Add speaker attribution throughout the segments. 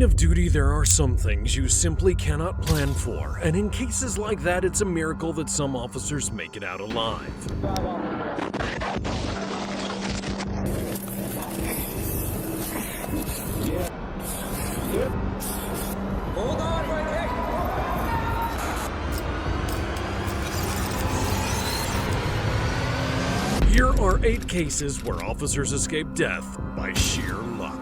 Speaker 1: line of duty, there are some things you simply cannot plan for, and in cases like that, it's a miracle that some officers make it out alive.
Speaker 2: Hold on right there.
Speaker 1: Here are 8 cases where officers escape death by sheer luck.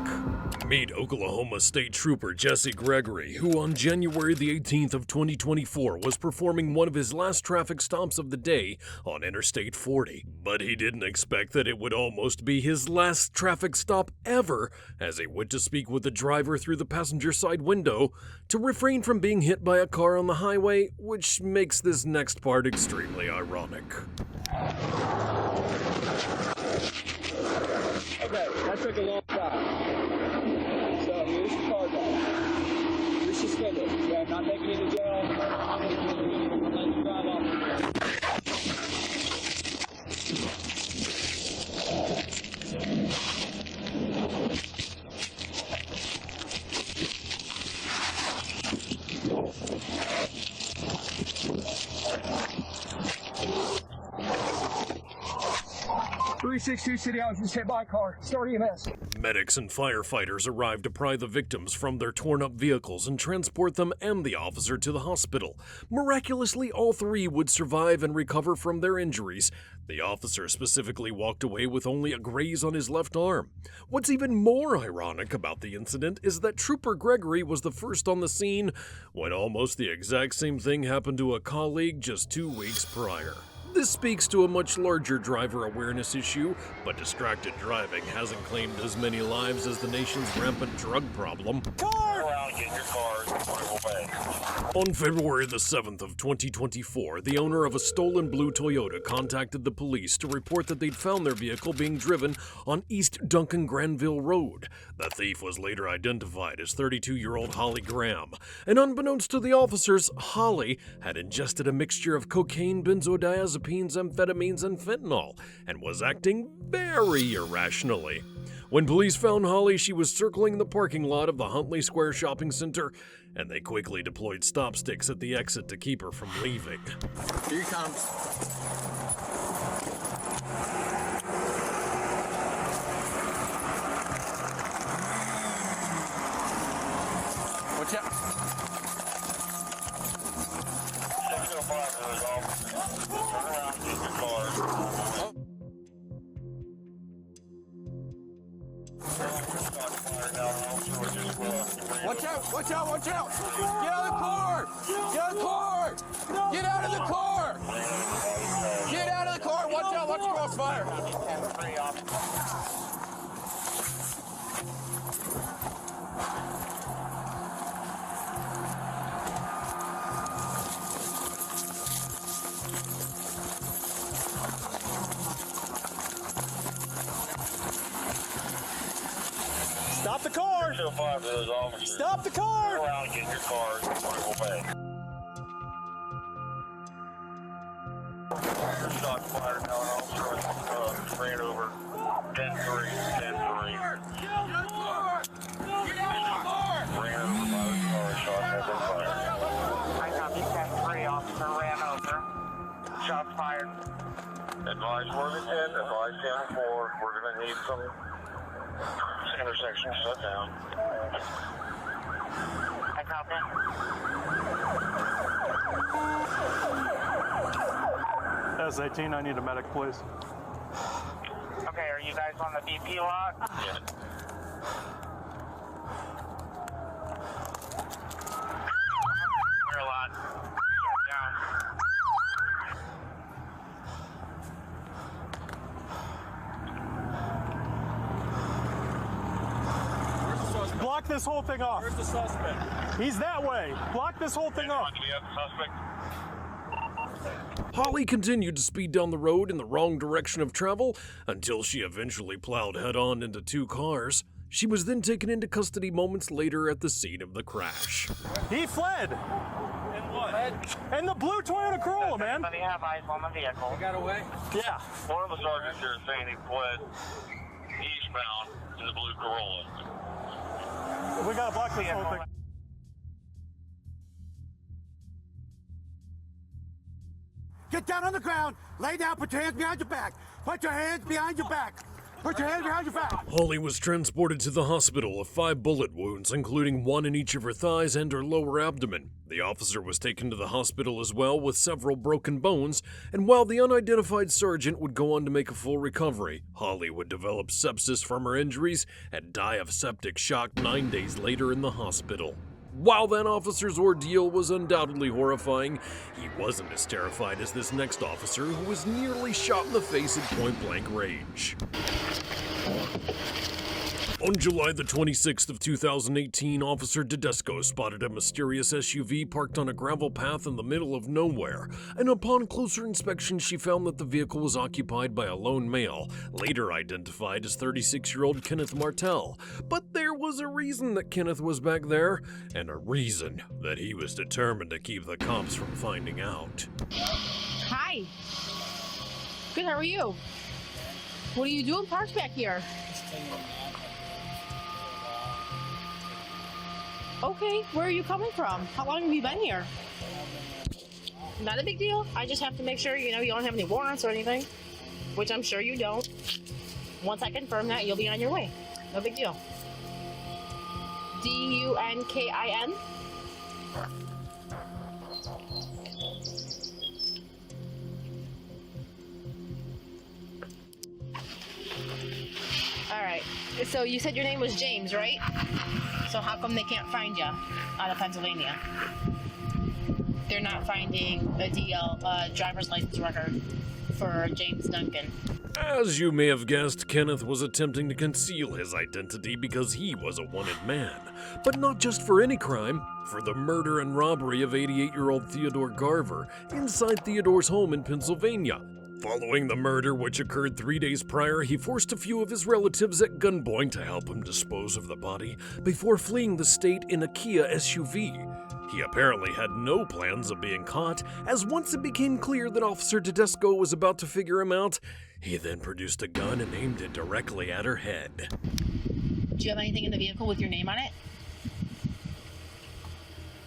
Speaker 1: Meet Oklahoma State Trooper Jesse Gregory, who on January the 18th of 2024 was performing one of his last traffic stops of the day on Interstate 40. But he didn't expect that it would almost be his last traffic stop ever, as he went to speak with the driver through the passenger side window to refrain from being hit by a car on the highway, which makes this next part extremely ironic.
Speaker 2: Okay, that took a long time. So here's the car back. You're suspended. Okay, I'm not taking you to jail. I'm letting you drive off. 362 City Hall just hit by a car. Start EMS.
Speaker 1: Medics and firefighters arrived to pry the victims from their torn-up vehicles and transport them and the officer to the hospital. Miraculously, all 3 would survive and recover from their injuries. The officer specifically walked away with only a graze on his left arm. What's even more ironic about the incident is that Trooper Gregory was the first on the scene when almost the exact same thing happened to a colleague just 2 weeks prior. This speaks to a much larger driver awareness issue, but distracted driving hasn't claimed as many lives as the nation's rampant drug problem. On February the 7th of 2024, the owner of a stolen blue Toyota contacted the police to report that they'd found their vehicle being driven on East Duncan Granville Road. The thief was later identified as 32-year-old Holly Graham, and unbeknownst to the officers, Holly had ingested a mixture of cocaine, benzodiazepines, amphetamines, and fentanyl, and was acting very irrationally. When police found Holly, she was circling the parking lot of the Huntley Square Shopping Center, and they quickly deployed stop sticks at the exit to keep her from leaving.
Speaker 3: Here he comes. Watch out. Watch out, watch out, watch out! Get out of the car! Get out of the car! Get out of the car! Get out of the car! Watch out, watch crossfire!
Speaker 2: Stop the car! Stop the car!
Speaker 3: Go around and get in your car and go back. Shot fired now, officer ran over 10-3, 10-3. Get out of the car! Ran over by the car, shot has been fired.
Speaker 4: I copy 10-3, officer ran over. Shots fired.
Speaker 3: Advise Worthington, advise 10-4. We're going to need some intersection shut down.
Speaker 4: I copy.
Speaker 5: S18, I need a medic, please.
Speaker 4: Okay, are you guys on the BP lot?
Speaker 3: Yeah.
Speaker 4: Clear lot. Down.
Speaker 5: Block this whole thing off.
Speaker 2: Where's the suspect?
Speaker 5: He's that way. Block this whole thing off.
Speaker 3: Do we have the suspect?
Speaker 1: Holly continued to speed down the road in the wrong direction of travel until she eventually plowed head-on into 2 cars. She was then taken into custody moments later at the scene of the crash.
Speaker 5: He fled.
Speaker 2: And what?
Speaker 5: And the blue Toyota Corolla, man.
Speaker 4: Anybody have eyes on the vehicle?
Speaker 2: Got away?
Speaker 5: Yeah.
Speaker 3: One of the sergeants here is saying he fled eastbound in the blue Corolla.
Speaker 5: We gotta block this whole thing.
Speaker 6: Get down on the ground, lay down, put your hands behind your back. Put your hands behind your back. Put your hands behind your back.
Speaker 1: Holly was transported to the hospital with 5 bullet wounds, including 1 in each of her thighs and her lower abdomen. The officer was taken to the hospital as well with several broken bones, and while the unidentified sergeant would go on to make a full recovery, Holly would develop sepsis from her injuries and die of septic shock 9 days later in the hospital. While that officer's ordeal was undoubtedly horrifying, he wasn't as terrified as this next officer who was nearly shot in the face at point-blank range. On July the 26th of 2018, Officer Tedesco spotted a mysterious SUV parked on a gravel path in the middle of nowhere, and upon closer inspection she found that the vehicle was occupied by a lone male, later identified as 36-year-old Kenneth Martell. But there was a reason that Kenneth was back there, and a reason that he was determined to keep the cops from finding out.
Speaker 7: Hi. Good, how are you? What are you doing parked back here? Okay, where are you coming from? How long have you been here? Not a big deal. I just have to make sure, you don't have any warrants or anything, which I'm sure you don't. Once I confirm that, you'll be on your way. No big deal. D-U-N-K-I-N? All right. So you said your name was James, right? So how come they can't find you out of Pennsylvania? They're not finding a driver's license record for James Duncan.
Speaker 1: As you may have guessed, Kenneth was attempting to conceal his identity because he was a wanted man. But not just for any crime, for the murder and robbery of 88-year-old Theodore Garver inside Theodore's home in Pennsylvania. Following the murder, which occurred 3 days prior, he forced a few of his relatives at gunpoint to help him dispose of the body before fleeing the state in a Kia SUV. He apparently had no plans of being caught, as once it became clear that Officer Tedesco was about to figure him out, he then produced a gun and aimed it directly at her head.
Speaker 7: Do you have anything in the vehicle with your name on it?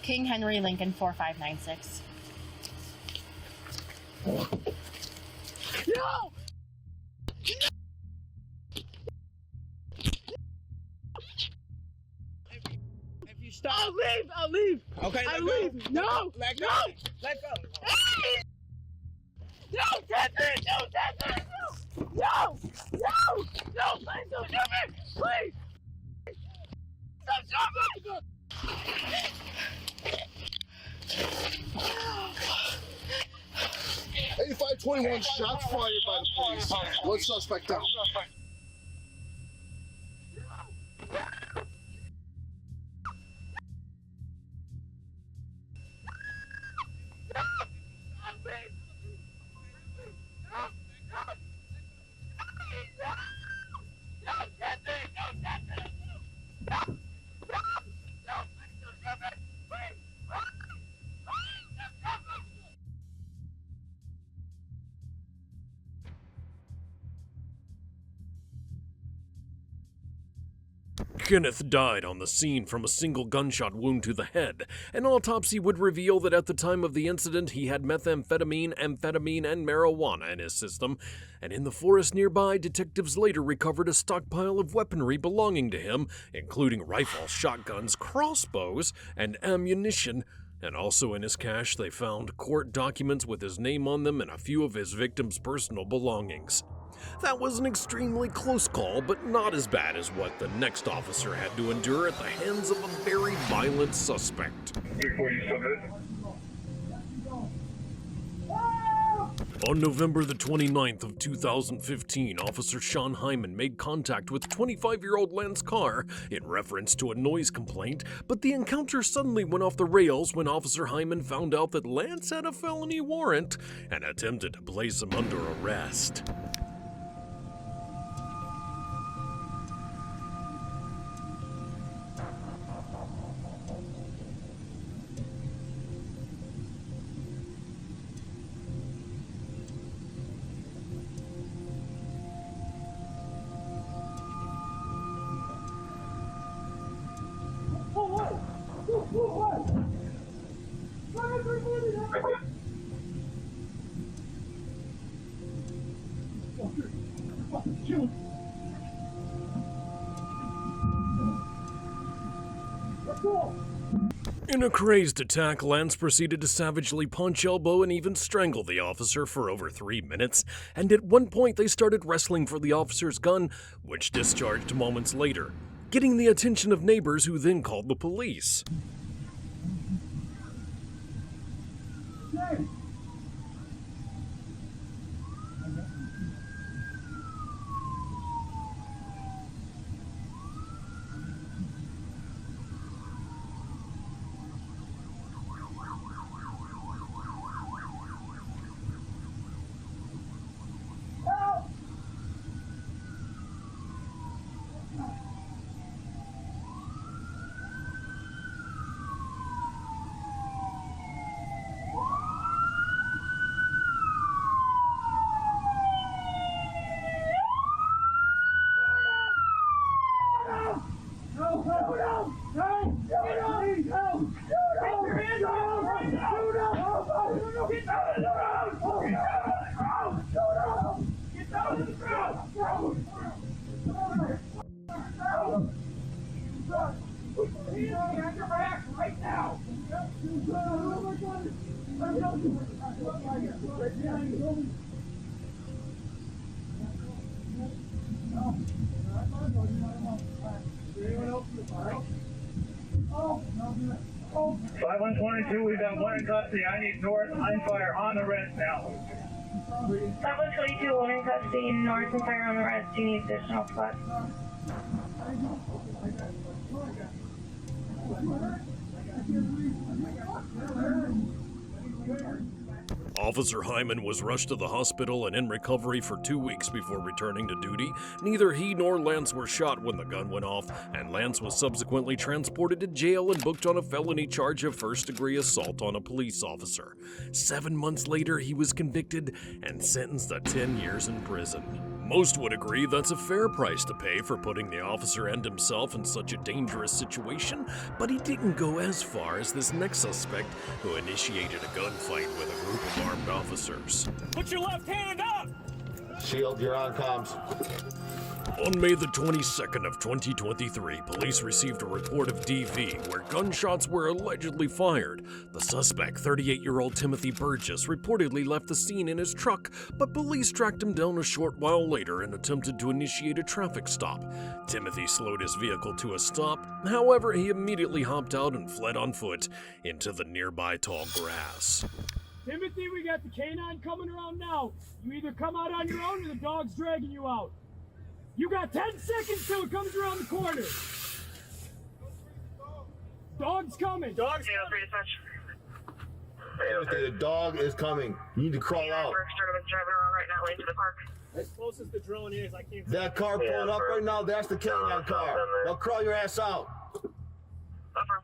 Speaker 7: King Henry Lincoln 4596. No!
Speaker 8: If you stop,
Speaker 7: I'll leave.
Speaker 8: Okay,
Speaker 7: I'll
Speaker 8: let
Speaker 7: leave.
Speaker 8: go.
Speaker 7: No!
Speaker 8: Let go.
Speaker 7: No!
Speaker 8: Let go.
Speaker 7: No, Catherine! No, Catherine! No! No! No! Please don't shoot me! Please! Don't shoot me!
Speaker 9: 8521, shots fired by the police. One suspect down.
Speaker 1: Kenneth died on the scene from a single gunshot wound to the head. An autopsy would reveal that at the time of the incident he had methamphetamine, amphetamine, and marijuana in his system, and in the forest nearby, detectives later recovered a stockpile of weaponry belonging to him, including rifles, shotguns, crossbows, and ammunition. And also in his cache, they found court documents with his name on them and a few of his victims' personal belongings. That was an extremely close call, but not as bad as what the next officer had to endure at the hands of a very violent suspect.
Speaker 3: Before you submit.
Speaker 1: On November the 29th of 2015, Officer Sean Hyman made contact with 25-year-old Lance Carr in reference to a noise complaint, but the encounter suddenly went off the rails when Officer Hyman found out that Lance had a felony warrant and attempted to place him under arrest. In a crazed attack, Lance proceeded to savagely punch, elbow, and even strangle the officer for over 3 minutes, and at one point they started wrestling for the officer's gun, which discharged moments later, getting the attention of neighbors who then called the police.
Speaker 3: We got one in custody. I need north line fire on the rest now.
Speaker 4: 5122, one in custody, north and fire on the rest. Do you need additional spots?
Speaker 1: Officer Hyman was rushed to the hospital and in recovery for 2 weeks before returning to duty. Neither he nor Lance were shot when the gun went off, and Lance was subsequently transported to jail and booked on a felony charge of first-degree assault on a police officer. 7 months later, he was convicted and sentenced to 10 years in prison. Most would agree that's a fair price to pay for putting the officer and himself in such a dangerous situation, but he didn't go as far as this next suspect who initiated a gunfight with a group of armed officers.
Speaker 5: Put your left hand up!
Speaker 9: Shield, you're on comms.
Speaker 1: On May the 22nd of 2023, police received a report of DV where gunshots were allegedly fired. The suspect, 38-year-old Timothy Burgess, reportedly left the scene in his truck, but police tracked him down a short while later and attempted to initiate a traffic stop. Timothy slowed his vehicle to a stop. However, he immediately hopped out and fled on foot into the nearby tall grass.
Speaker 5: Timothy, we got the canine coming around now. You either come out on your own or the dog's dragging you out. You got 10 seconds till it comes around the corner. Dog's coming. Dog's coming.
Speaker 9: Timothy, the dog is coming. You need to crawl out.
Speaker 4: Driving around right now, into the park.
Speaker 5: As close as the drone is, I can't.
Speaker 9: That car pulling up right now, that's the canine car. Now crawl your ass out.
Speaker 4: Upper.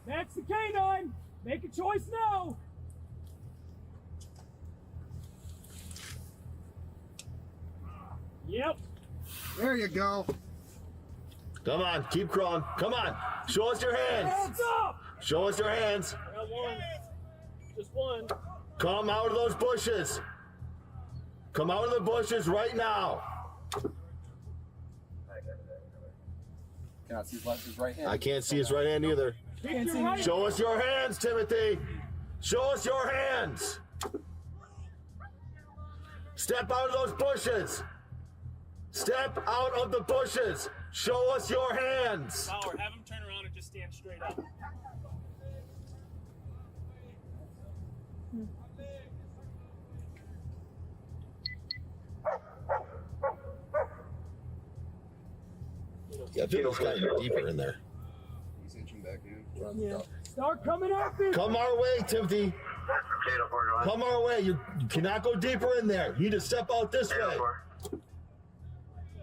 Speaker 5: That's the canine. Make a choice now. Yep.
Speaker 6: There you go.
Speaker 9: Come on, keep crawling. Come on. Show us your hands.
Speaker 5: Hands up.
Speaker 9: Show us your hands.
Speaker 5: I got one. Just one.
Speaker 9: Come out of those bushes. Come out of the bushes right now.
Speaker 10: Cannot see his right hand.
Speaker 9: I can't see his right hand either.
Speaker 5: Right.
Speaker 9: Show us your hands, Timothy. Show us your hands. Step out of those bushes. Step out of the bushes. Show us your hands.
Speaker 5: Power, have him turn around and just stand straight up.
Speaker 9: Yeah, I think it's kind of deeper in there.
Speaker 10: He's inching back in.
Speaker 5: Yeah. Start coming up.
Speaker 9: Come our way, Timothy. Come our way. You cannot go deeper in there. You need to step out this way.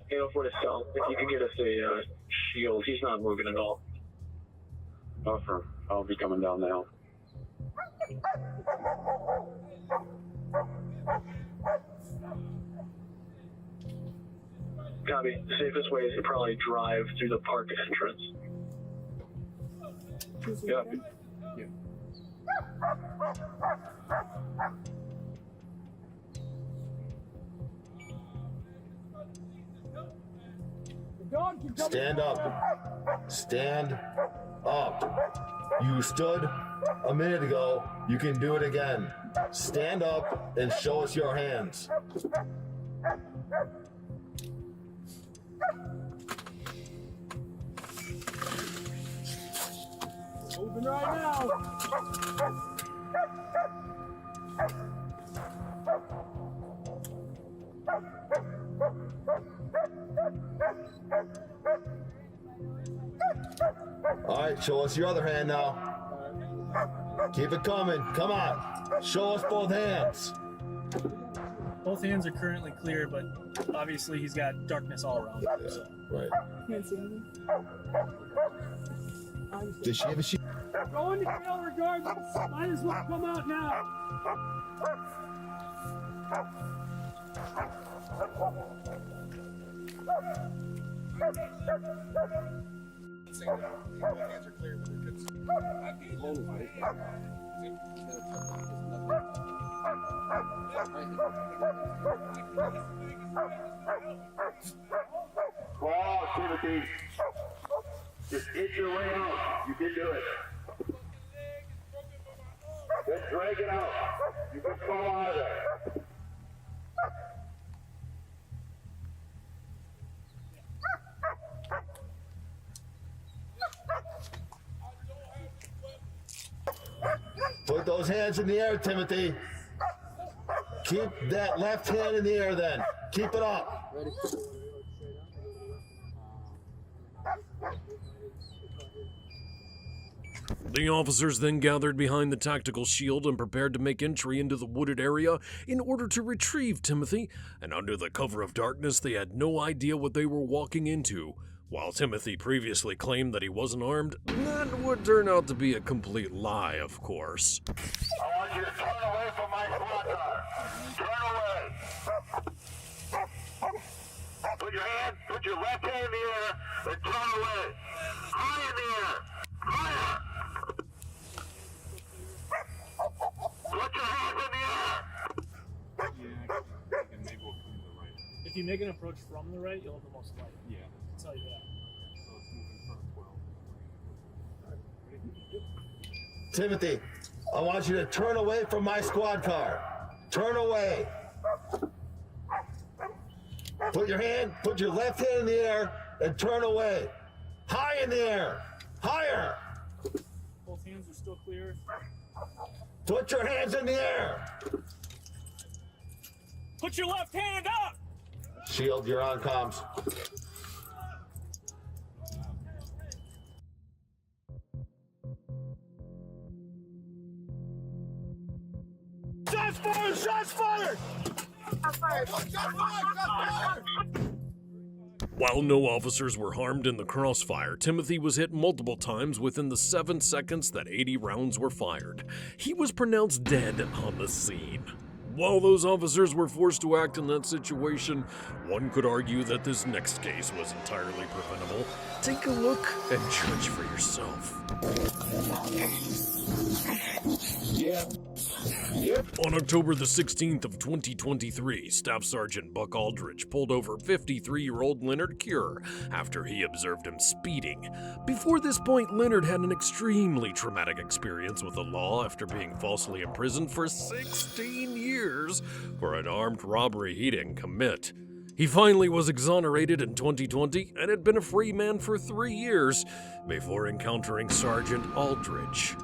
Speaker 3: 804 to south. If you can get us a shield, he's not moving at all. Buffer. I'll be coming down the hill. Copy. The safest way is to probably drive through the park entrance. Yeah.
Speaker 5: The dog can come
Speaker 9: Stand up. Stand up. You stood a minute ago. You can do it again. Stand up and show us your hands.
Speaker 5: Moving right now.
Speaker 9: All right, show us your other hand now. Keep it coming. Come on. Show us both hands.
Speaker 11: Both hands are currently clear, but obviously he's got darkness all around him.
Speaker 9: Yeah,
Speaker 11: So.
Speaker 9: right.
Speaker 5: Can't see anything.
Speaker 9: Does she have a sheet?
Speaker 5: Going to jail regardless. Might as well come out now.
Speaker 10: Both hands are clear, but they're good.
Speaker 3: Wow, Timothy. Just itch your way out. You can do it. Just drag it out. You can fall out of there.
Speaker 9: Put those hands in the air, Timothy. Keep that left hand in the air then. Keep it up.
Speaker 1: The officers then gathered behind the tactical shield and prepared to make entry into the wooded area in order to retrieve Timothy, and under the cover of darkness they had no idea what they were walking into. While Timothy previously claimed that he wasn't armed, that would turn out to be a complete lie, of course.
Speaker 3: I want you to turn away from my squad car. Turn away. Put your left hand in the air and turn away. High in the air. Higher. Put your hands in the air.
Speaker 11: If you make an approach from the right, you'll have the most light.
Speaker 10: Yeah.
Speaker 11: I'll tell you that.
Speaker 10: So it's moving from 12.
Speaker 9: Timothy, I want you to turn away from my squad car. Turn away. Put your left hand in the air and turn away. High in the air. Higher.
Speaker 11: Both hands are still clear.
Speaker 9: Put your hands in the air.
Speaker 11: Put your left hand up!
Speaker 9: Shield, you're on comms.
Speaker 6: Shots fired! Shots fired! Shots fired! Shots fired!
Speaker 1: While no officers were harmed in the crossfire, Timothy was hit multiple times within the 7 seconds that 80 rounds were fired. He was pronounced dead on the scene. While those officers were forced to act in that situation, one could argue that this next case was entirely preventable. Take a look and judge for yourself. On October the 16th of 2023, Staff Sergeant Buck Aldridge pulled over 53-year-old Leonard Cure after he observed him speeding. Before this point, Leonard had an extremely traumatic experience with the law after being falsely imprisoned for 16 years for an armed robbery he didn't commit. He finally was exonerated in 2020 and had been a free man for 3 years before encountering Sergeant Aldridge.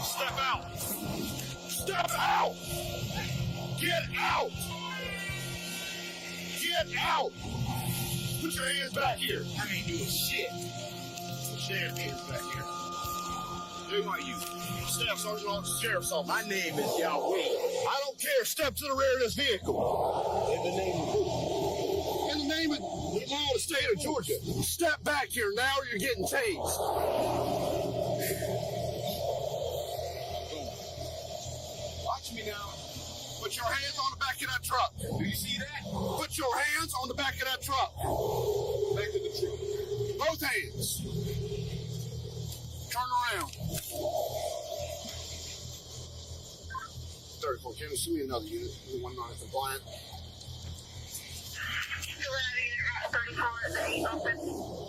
Speaker 3: Step out! Step out! Get out! Get out! Put your hands back here. I ain't doing shit. Put your hands back here. Who are you? Staff Sergeant Officer Sheriff's Office. My name is Yahweh. I don't care. Step to the rear of this vehicle. In the name of who? In the name of the law of the state of
Speaker 12: of Georgia. Step back here now or you're getting tased. Watch me now. Put your hands on the back of that truck. Do you see that? Put your hands on the back of that truck. Back of the truck. Both hands. Turn around. 34. Can you send me another unit? The one not compliant.
Speaker 3: 34,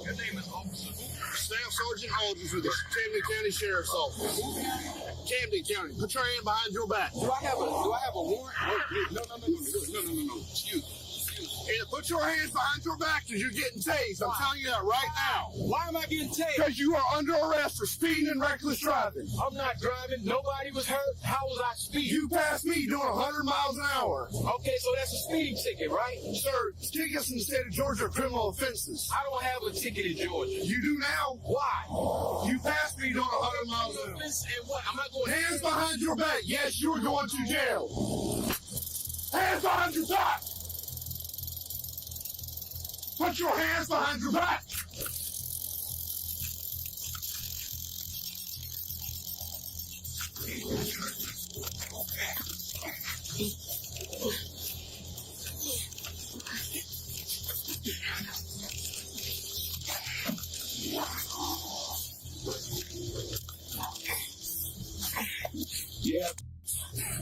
Speaker 3: your name is Officer
Speaker 12: Staff Sergeant Aldridge with the Camden County Sheriff's Office. Camden County. Put your hand behind your back.
Speaker 10: Do I have a warrant? No. Excuse me.
Speaker 12: Either put your hands behind your back because you're getting tased. I'm telling you that right now.
Speaker 10: Why am I getting tased?
Speaker 12: Because you are under arrest for speeding and reckless driving.
Speaker 10: I'm not driving. Nobody was hurt. How was I speeding?
Speaker 12: You passed me doing 100 miles an hour.
Speaker 10: Okay, so that's a speeding ticket, right?
Speaker 12: Sir, tickets in the state of Georgia are criminal offenses.
Speaker 10: I don't have a ticket in Georgia.
Speaker 12: You do now?
Speaker 10: Why?
Speaker 12: You passed me doing 100 miles an hour.
Speaker 10: And what? Am I going
Speaker 12: Hands behind your back. Yes, you are going to jail. Hands behind your back. Put your hands behind your back.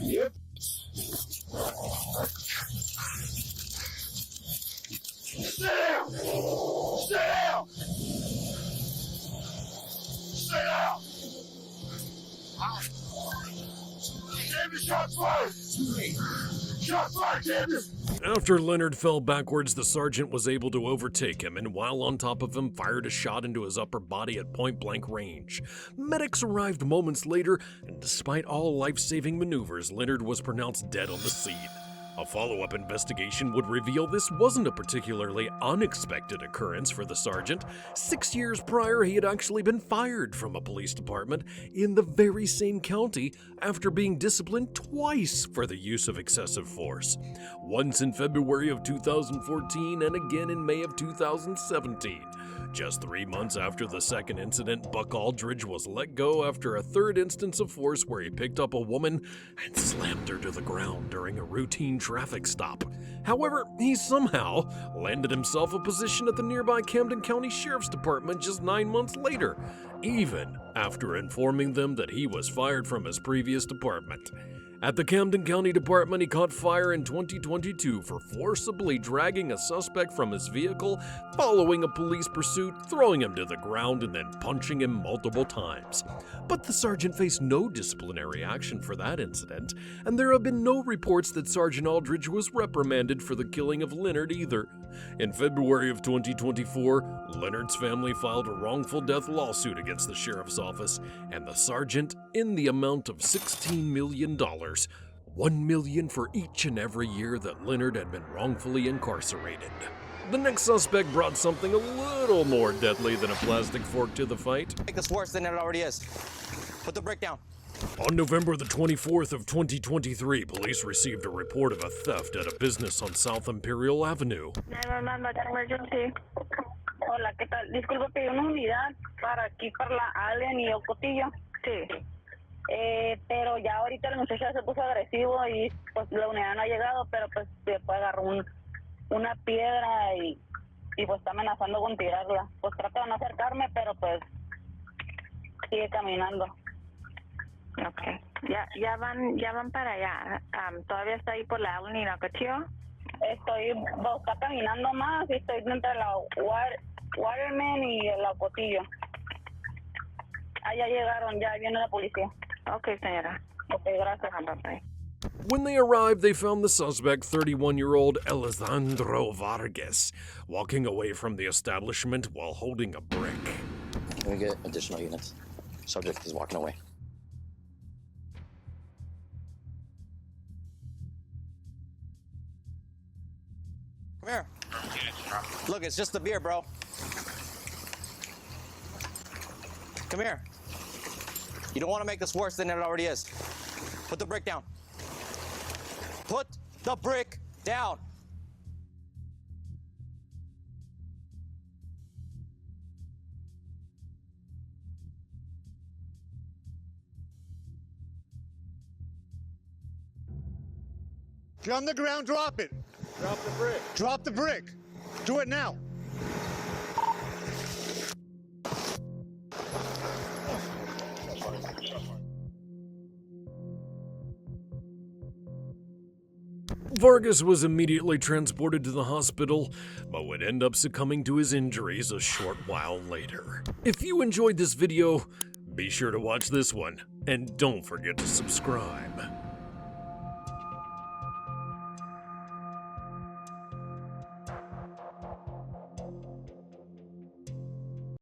Speaker 12: Yep. Sit down! Sit down! Sit down! Camden, shots fired! Shots fired, Camden!
Speaker 1: After Leonard fell backwards, the sergeant was able to overtake him and, while on top of him, fired a shot into his upper body at point-blank range. Medics arrived moments later, and despite all life-saving maneuvers, Leonard was pronounced dead on the scene. A follow-up investigation would reveal this wasn't a particularly unexpected occurrence for the sergeant. 6 years prior, he had actually been fired from a police department in the very same county after being disciplined twice for the use of excessive force. Once in February of 2014 and again in May of 2017. Just 3 months after the second incident, Buck Aldridge was let go after a third instance of force where he picked up a woman and slammed her to the ground during a routine traffic stop. However, he somehow landed himself a position at the nearby Camden County Sheriff's Department just 9 months later, even after informing them that he was fired from his previous department. At the Camden County Department, he caught fire in 2022 for forcibly dragging a suspect from his vehicle, following a police pursuit, throwing him to the ground, and then punching him multiple times. But the sergeant faced no disciplinary action for that incident, and there have been no reports that Sergeant Aldridge was reprimanded for the killing of Leonard either. In February of 2024, Leonard's family filed a wrongful death lawsuit against the sheriff's office and the sergeant in the amount of $16 million. $1 million for each and every year that Leonard had been wrongfully incarcerated. The next suspect brought something a little more deadly than a plastic fork to the fight.
Speaker 13: Make this worse than it already is. Put the brick down.
Speaker 1: On November the 24th of 2023, police received a report of a theft at a business on South Imperial Avenue.
Speaker 4: 911, emergency. Hola, ¿qué tal? Disculpa, pedí una unidad para aquí, para la Allen y el Cotillo. Sí. Pero ya ahorita el muchacho se puso agresivo y pues la unidad no ha llegado, pero pues después agarró una piedra y pues está amenazando con tirarla. Pues trato de no acercarme, pero pues sigue caminando. Okay. Ya van para allá. Todavía está ahí por la Allen y la Cotillo. Está caminando más y estoy entre la Waterman y la Cotillo. Ya llegaron, ya viene la policía. Okay, señora. Okay, gracias. Bye.
Speaker 1: When they arrived, they found the suspect, 31-year-old Alejandro Vargas, walking away from the establishment while holding a brick.
Speaker 13: Can we get additional units? Subject is walking away. Come here. Look, it's just the beer, bro. Come here. You don't want to make this worse than it already is. Put the brick down. Put the brick down.
Speaker 6: Get on the ground, drop it.
Speaker 9: Drop the brick.
Speaker 6: Drop the brick. Do it now.
Speaker 1: Vargas was immediately transported to the hospital, but would end up succumbing to his injuries a short while later. If you enjoyed this video, be sure to watch this one, and don't forget to subscribe.